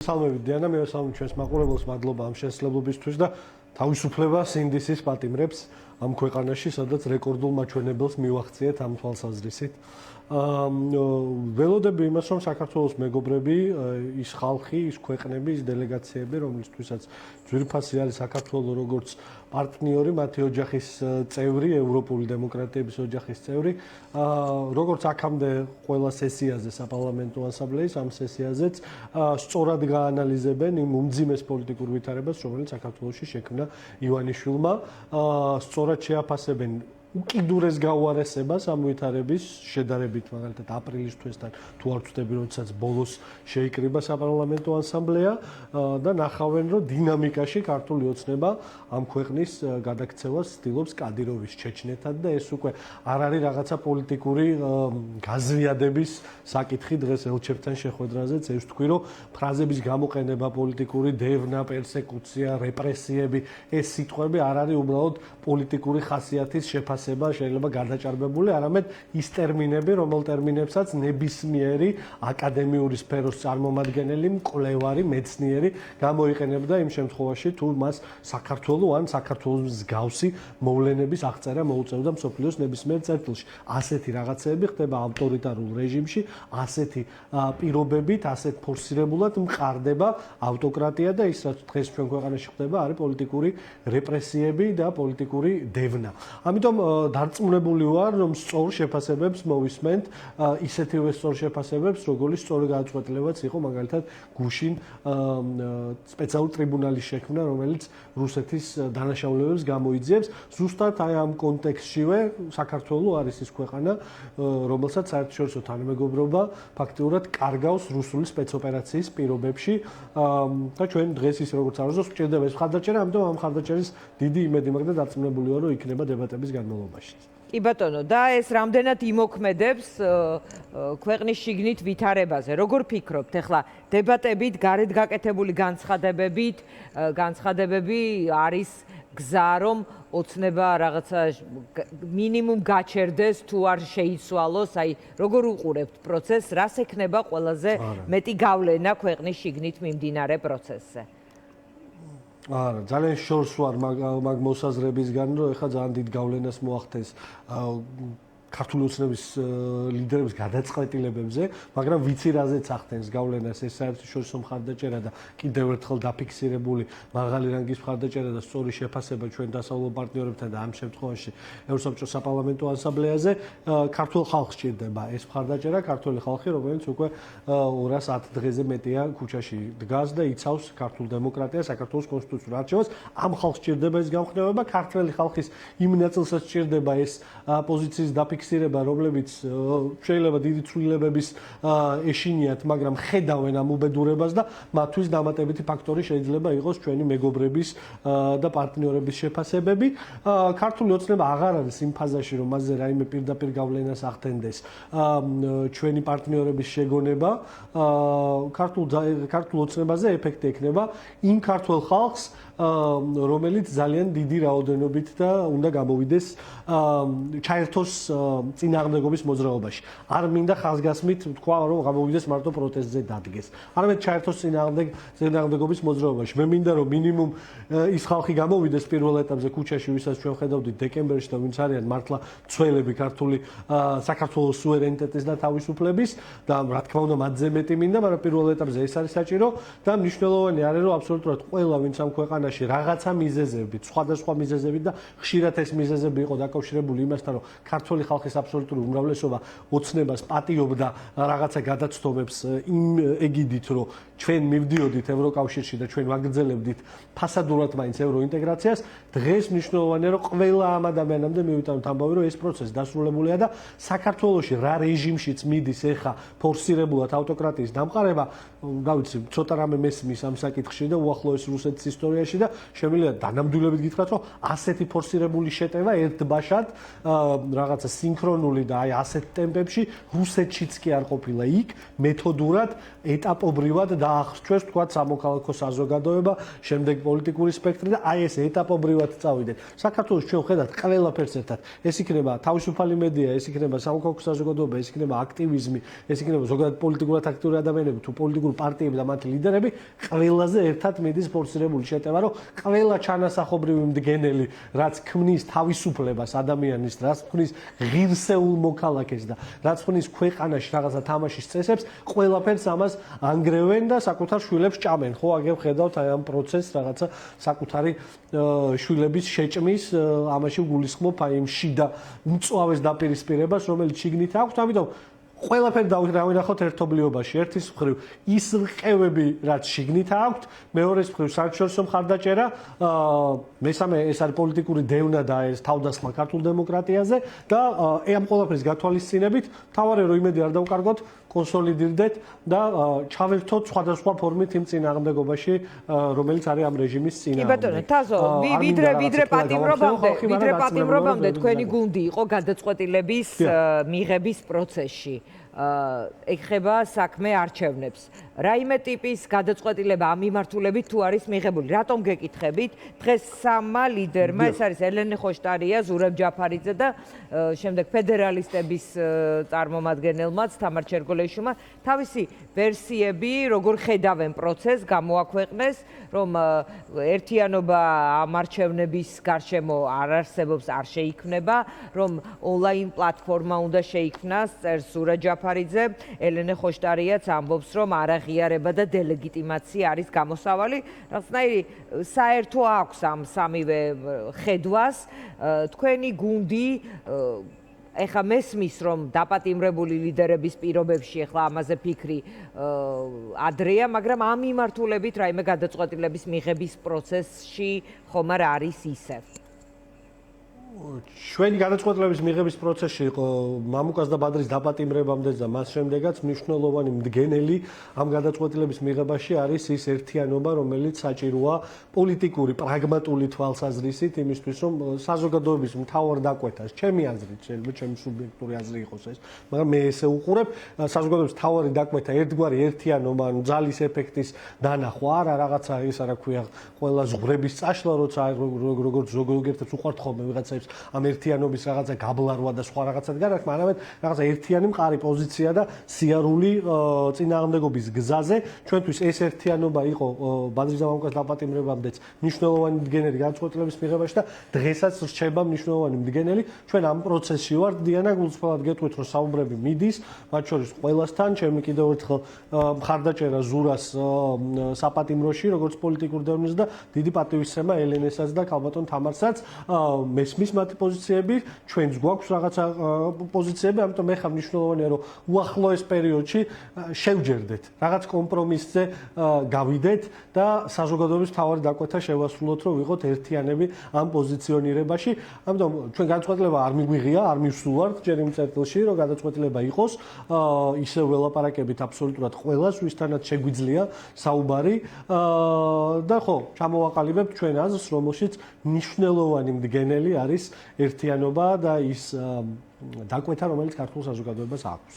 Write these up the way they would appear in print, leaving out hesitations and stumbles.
მოგესალმებით დიანა, მე ვესალმებ ჩვენს მაყურებელს, მადლობა ამ შესაძლებლობისთვის და თავისუფლება სინდისის პატიმრებს ამ ქვეყანაში, სადაც რეკორდულ მაჩვენებელს მივახციეთ ამ თვალსაზრისით. ველოდები იმას, რომ საქართველოს მეგობრები, ის ხალხი, ის ქვეყნები, ის დელეგაციები, რომლისთვისაც ძვირფასი არის საქართველოს როგორც პარტნიორი, მათი ოჯახის წევრი, ევროპული დემოკრატიების ოჯახის წევრი, როგორც აქამდე ყველა სესიაზე საპარლამენტო ასამბლეის ამ სესიაზეც სწორად გაანალიზებენ იმ უმძიმეს პოლიტიკურ ვითარებას, რომელიც საქართველოში შექმნა ივანიშვილმა, სწორად შეაფასებენ უკიდურეს გაუარესებას ამ ვითარების შედარებით მაგალითად აპრილის თვესთან თუ არ ვწდები, როდესაც ბოლოს შეიკრიბა საპარლამენტო ასამბლეა და ნახავენ, რომ დინამიკაში ქართული ოცნება ამ ქვეყნის გადაქცევას ცდილობს კადიროვის ჩეჩნეთად და ეს უკვე არ არის რაღაცა პოლიტიკური გაზვიადების საკითხი დღეს ელჩებთან შეხვედრაზეც ეს თქვი, რომ ფრაზების გამოყენება, პოლიტიკური დევნა, პერსეკუცია, რეპრესიები, ეს სიტყვები არ არის უბრალოდ პოლიტიკური ხასიათის შეფასება შეიძლება გადაჭარბებული, არამედ ის ტერმინები, რომელ ტერმინებსაც ნებისმიერი აკადემიური სფეროს წარმომადგენელი, მკვლევარი, მეცნიერი გამოიყენებდა იმ შემთხვევაში, თუ მას საქართველოს ან საქართველოს მსგავსი მოვლენების აღწერა მოუწევდა მსოფლიოს ნებისმიერ წერტილში. ასეთი რაღაცეები ხდება ავტორიტარულ რეჟიმში, ასეთი პირობებით, ასეთ ფორსირებულად მყარდება ავტოკრატია და ის რაც დღეს ჩვენ ქვეყანაში ხდება, არის პოლიტიკური რეპრესიები და პოლიტიკური დევნა. ამიტომ დარწმუნებული ვარ, რომ სწორ შეფასებებს მოვისმენთ, ისეთივე სწორ შეფასებებს, როგორიც სწორი გადაწყვეტილებაც იყო მაგალითად გუშინ სპეციალური ტრიბუნალის შექმნა, რომელიც რუსეთის დანაშაულებებს გამოიძიებს. ზუსტად აი ამ კონტექსტშივე საქართველოს არის ის ქვეყანა, რომელსაც საერთაშორისო თანამეგობრობა ფაქტიურად კარგავს რუსული სპეცოპერაციის პირობებში და ჩვენ დღეს ის როგორც არასდროს გვჭირდება ეს მხარდაჭერა, ამიტომ ამ მხარდაჭერის დიდი იმედი მაქვს და დარწმუნებული ვარ, რომ იქნება დებატების განმავლობაში. კი ბატონო, და ეს რამდენად იმოქმედებს ქვეყნის შიგნით ვითარებაზე. როგორ ფიქრობთ, ახლა დებატებით, გარეთ გაკეთებული განცხადებები არის გზა, რომ ოცნება რაღაცა მინიმუმ გაჩერდეს თუ არ შეიცვალოს, აი როგორ უყურებთ პროცესს, რას ექნება ყველაზე მეტი გავლენა ქვეყნის შიგნით მიმდინარე პროცესზე? არა, ძალიან შორს ვარ მაგ მოსაზრებისგან, რომ ეხლა ძალიან დიდ გავლენას მოახდენს ქართული ოცნების ლიდერების გადაწყვეტილებებზე, მაგრამ ვიცი რაზეც ახდენს გავლენას ეს საერთაშორისო მხარდაჭერა და კიდევ ერთხელ დაფიქსირებული მაღალი რანგის მხარდაჭერა და სწორი შეფასება ჩვენ დასავლელ პარტნიორებთან და ამ შემთხვევაში ევროსაბჭოს საპარლამენტო ასამბლეაზე ქართულ ხალხს სჭირდება ეს მხარდაჭერა, ქართული ხალხი, რომელიც უკვე 210 დღეზე მეტია ქუჩაში დგას და იცავს ქართულ დემოკრატიას, საქართველოს კონსტიტუციურ არჩევას. ამ ხალხს სჭირდება ეს გამხნევება, ქართველი ხალხის იმ ნაწილსაც სჭირდება ეს პოზიციის დაფიქსირება, რომლებიც შეიძლება დიდი ცვლილებების ეშინიათ, მაგრამ ხედავენ ამ უბედურებას და მათთვის დამატებითი ფაქტორი შეიძლება იყოს ჩვენი მეგობრების და პარტნიორების შეფასებები. ქართული ოცნება აღარ არის იმ ფაზაში, რომ მასზე რაიმე პირდაპირ გავლენას ახდენდეს ჩვენი პარტნიორების შეგონება. ქართულ ოცნებაზე ეფექტი ექნება იმ ქართულ ხალხს, რომელიც ძალიან დიდი რაოდენობით და უნდა გამოვიდეს ჩაერთოს წინააღმდეგობის მოძრაობაში. არ მინდა ხაზგასმით თქვა, რომ გამოვიდეს მარტო პროტესტზე დადგეს. არამედ ჩაერთოს წინააღმდეგობის მოძრაობაში. მე მინდა, რომ მინიმუმ ის ხალხი გამოვიდეს პირველ ეტაპზე ქუჩაში, ვისაც ჩვენ ხედავდით დეკემბერში და ვინც არიან მართლა მცველები ქართული საქართველოს სუვერენიტეტის და თავისუფლების და რა თქმა უნდა მათზე მეტი მინდა, მაგრამ პირველ ეტაპზე ეს არის საჭირო და მნიშვნელოვანი არის, რომ აბსოლუტურად ყველა ვინც ამ ქვეყანაში რაღაცა მიზეზებით, სხვადასხვა მიზეზებით და ხშირად ეს მიზეზები იყო დაკავშირებული იმასთან, რომ ქართული ხალხის აბსოლუტური უმრავლესობა ოცნებას პატიობდა რაღაცა გადაცდომებს იმ ეგიდით, რომ ჩვენ მივდიოდით ევროკავშირში და ჩვენ ვაგრძელებდით ფასადურად მაინც ევროინტეგრაციას. დღეს მნიშვნელოვანია, რომ ყველა ამ ადამიანამდე მივიტანოთ ამბავი, რომ ეს პროცესი დასრულებულია და საქართველოში რა რეჟიმშიც მიდის ეხა ფორსირებულად ავტოკრატიის დამყარება, რა ვიცი, ცოტა რამე მესმის ამ საკითხში და უახლოეს რუსეთის ისტორიაში და შემიძლია დანამდვილებით გითხრათ, რომ ასეთი ფორსირებული შეტევა ერთბაშად რაღაცა სინქრონული და აი ასეთ ტემპებში რუსეთშიც კი არ ყოფილა იქ მეთოდურად ეტაპობრივად დაახრჩვეს თქვა სამოქალაქო საზოგადოება, შემდეგ პოლიტიკური სპექტრი და აი ეს ეტაპობრივად წავიდნენ. საქართველოს ჩვენ ვხედავთ ყველაფერს ერთად. ეს იქნება თავისუფალი მედია, ეს იქნება სამოქალაქო საზოგადოება, ეს იქნება აქტივიზმი, ეს იქნება ზოგადად პოლიტიკურად აქტიური ადამიანები თუ პოლიტიკური პარტიები და მათი ლიდერები, ყველაზე ერთად მიდის ფორსირებული შეტევა, რომ ყველა ჩანასახობრივი მდგენელი, რაც ქმნის თავისუფლებას ადამიანის, რაც ქმნის ღირსეულ მოქალაქეს და რაც ქმნის ქვეყანაში რაღაცა თამაშის წესებს, ყველაფერს ამას ანგრევენ და საკუთარ შვილებს ჭამენ. ხო, აგერ ხედავთ აი ამ პროცესს რაღაცა საკუთარი შვილების შეჭმის, ამაში გულისხმობ აი იმ შიდა მწვავეს დაპირისპირებას, რომელიც შიგნით აქვს, ამიტომ ყველაფერი დავინახოთ ერთობლიობაში. ერთის მხრივ ის რყევები, რაც შიგნით აქვთ, მეორეს მხრივ საერთაშორისო მხარდაჭერა, მესამე ეს არის პოლიტიკური დევნა და ეს თავდასხმა ქართულ დემოკრატიაზე და ამ ყველაფრის გათვალისწინებით, თავარი რომ იმედი არ დავკარგოთ, კონსოლიდირდეთ და ჩავერთოთ სხვადასხვა ფორმით იმ წინააღმდეგობაში, რომელიც არის ამ რეჟიმის წინააღმდეგ. კი ბატონო, თაზო, ვიდრე პატიმრობამდე თქვენი გუნდი იყო გადაწყვეტილების მიღების პროცესში. ეხება საქმე არჩევნებს. რაიმე ტიპის გადაწყვეტილება ამ მიმართულებით თუ არის მიღებული? რატომ გეკითხებით? დღეს სამმა ლიდერმა, ეს არის ელენე ხოშტარია, ზურაბ ჯაფარიძე და შემდეგ ფედერალისტების წარმომადგენელმაც თამარ ჩერგოლეიშვილმა თავისი ვერსიები, როგორ ხედავენ პროცესს, გამოაქვეყნეს, რომ ერთიანობა ამ არჩევნების გარშემო არ არსებობს, არ შეიქმნება, რომ ონლაინ პლატფორმა უნდა შეიქმნას, წერს ზურაბ ჯაფარიძე, ელენე ხოშტარიაც ამბობს, რომ არაღიარება და დელეგიტიმაცია არის გამოსავალი. რაღაცნაირი საერთო აქვს ამ სამივე ხედვას. თქვენი გუნდი ეხა მესმის, რომ დაპატიმრებული ლიდერების პირობებში ეხლა ამაზე ფიქრი ადრეა, მაგრამ ამ მიმართულებით რაიმე გადაწყვეტილების მიღების პროცესში ხომ არ არის ისე? ჩვენი გადაწყვეტილების მიღების პროცესში იყო მამუკას და ბადრის დაპატიმრებამდე და მას შემდეგაც მნიშვნელოვანი მდგენელი ამ გადაწყვეტილების მიღებაში არის ის ერთიანობა, რომელიც საჭიროა პოლიტიკური, პრაგმატული თვალსაზრისით იმისთვის, რომ საზოგადოების მთავარ დაკვეთას, ჩემი აზრით, შეიძლება ჩემი სუბიექტური აზრი იყოს ეს, მაგრამ მე ესე უყურებ, საზოგადოების მთავარი დაკვეთა ერთგვარი ერთიანობა, ანუ ძალის ეფექტის დანახვა, არა რაღაცა ის არა ქვია, ყველა ზღვრების წაშლა, როცა როგორც ზოგიერთებს უყვართ ხოლმე ვიღაცებს ამ ერთიანობის რაღაცა გაბლარვა და სხვა რაღაცად გარკვევა, არამედ რაღაცა ერთიანი მყარი პოზიცია და სიარული წინააღმდეგობის გზაზე. ჩვენთვის ეს ერთიანობა იყო ბადრის და მამუკას დაპატიმრებამდეც მნიშვნელოვანი მდგენელი გადაწყვეტილების მიღებაში და დღესაც რჩება მნიშვნელოვანი მდგენელი. ჩვენ ამ პროცესში ვართ, დიანა, გულწრფელად გეტყვით, რომ საუბრები მიდის, მათ შორის ყველასთან, ჩემი კიდევ ერთხელ მხარდაჭერა ზურას საპატიმროში, როგორც პოლიტიკურ დევნილს და დიდი პატივისცემა ელენესაც და ქალბატონ თამარსაც მესმის მათი პოზიციები, ჩვენც გვაქვს რაღაცა პოზიციები, ამიტომ ეხლა მნიშვნელოვანია, რომ უახლოეს პერიოდში შევჯერდეთ, რაღაც კომპრომისზე გავიდეთ და საზოგადოების მთავარი დაკვეთა შევასრულოთ, რომ ვიყოთ ერთიანები ამ პოზიციონირებაში. ამიტომ ჩვენ გადაწყვეტილება არ მიგვიღია, არ მივსულვართ ჯერ იმ წერტილში, რომ გადაწყვეტილება იყოს, ისევ ველაპარაკებით აბსოლუტურად ყველას, ვისთანაც შეგვიძლია საუბარი და ხო, ჩამოვაყალიბებთ ჩვენ აზრს, რომელშიც მნიშვნელოვანი მდგენელი არის ერთიანობა და ის დაკვეთა, რომელიც ქართულ საზოგადოებას აქვს.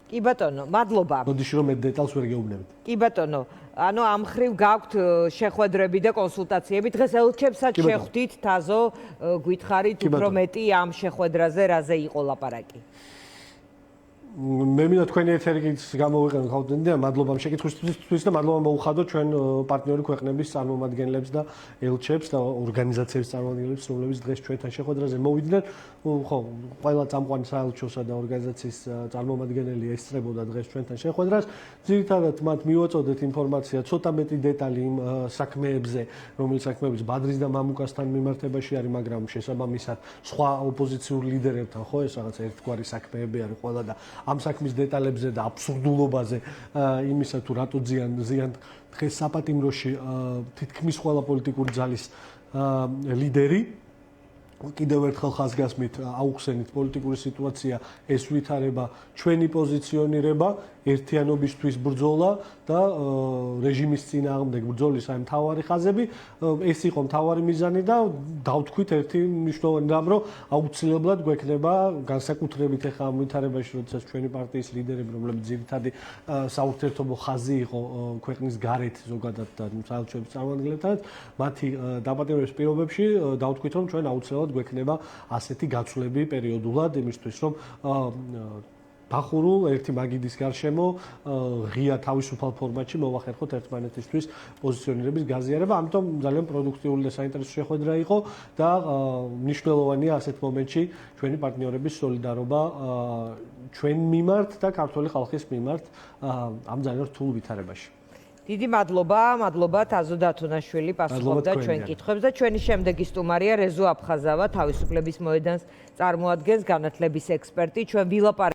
კი ბატონო, მადლობა. მოდიში რომ მე დეტალს ვერ გეუბნებით. კი ბატონო, ანუ ამ ხრივ გაქვთ შეხვედრები და კონსულტაციები. დღეს ელჩებსაც შეხვდით, თაზო, გითხარით უფრო მეტი ამ შეხვედრაზე, რაზე იყო ლაპარაკი? მე მინდა თქვენი ეთერიც გამოვიყენოთ ხალხთან, მადლობა შეკითხვისთვის და მადლობა მოუხადოთ ჩვენ პარტნიორი ქვეყნების წარმომადგენლებს და ელჩებს და ორგანიზაციების წარმომადგენლებს, რომლებიც დღეს ჩვენთან შეხვედრაზე მოვიდნენ. ხო, ყველა წამყვანი საელჩოსა და ორგანიზაციის წარმომადგენელი ესწრებოდა დღეს ჩვენთან შეხვედრას. ძირითადად მათ მივაწოდეთ ინფორმაცია ცოტა მეტი დეტალი იმ საქმეებზე, რომელიც საქმეების ბადრის და მამუკასთან მიმართებაში არის, მაგრამ შესაბამისად სხვა ოპოზიციურ ლიდერებთან ხო ეს რაღაც ერთგვარი საქმეები არის ყველა და ამ საქმის დეტალებზე და აბსურდულობაზე იმისა თუ რატო ზიან დღეს საპატიმროში თითქმის ყველა პოლიტიკური ძალის ლიდერი კიდევ ერთხელ ხაზგასმით აუხსენით პოლიტიკური სიტუაცია, ეს ვითარება, ჩვენი პოზიციონირება, ერთიანობისთვის ბრძოლა და რეჟიმის წინააღმდეგ ბრძოლის აი მთავარი ხაზები, ეს იყო მთავარი მიზანი და დავთქვით ერთი მნიშვნელოვანი რამ, რომ აუცილებლად გვექნება განსაკუთრებით ახლა ამ ვითარებაში, როდესაც ჩვენი პარტიის ლიდერები, რომლებიც ძირითადი საურთიერთობო ხაზი იყო ქვეყნის გარეთ ზოგადად და საელჩოების წარმომადგენლებთან, მათი დაპატიმრების პირობებში დავთქვით, რომ ჩვენ აუცილებლად გვექნება ასეთი გაცვლები პერიოდულად იმისთვის, რომ დახურულ ერთი მაგიდის გარშემო ღია თავისუფალ ფორმატში მოვახერხოთ ერთმანეთისთვის პოზიციონირების გაზიარება, ამიტომ ძალიან პროდუქტიული და საინტერესო შეხვედრა იყო და მნიშვნელოვანია ასეთ მომენტში ჩვენი პარტნიორების სოლიდარობა ჩვენ მიმართ და ქართული ხალხის მიმართ ამ ძალიან რთულ ვითარებაში. დიდი მადლობა თაზო დათუნაშვილი პასუხობდა ჩვენ კითხვებს და ჩვენი შემდეგი სტუმარია რეზო აფხაზავა, თავისუფლების მოედანს წარმოადგენს, განათლების ექსპერტი. ჩვენ ვილაპარაკებთ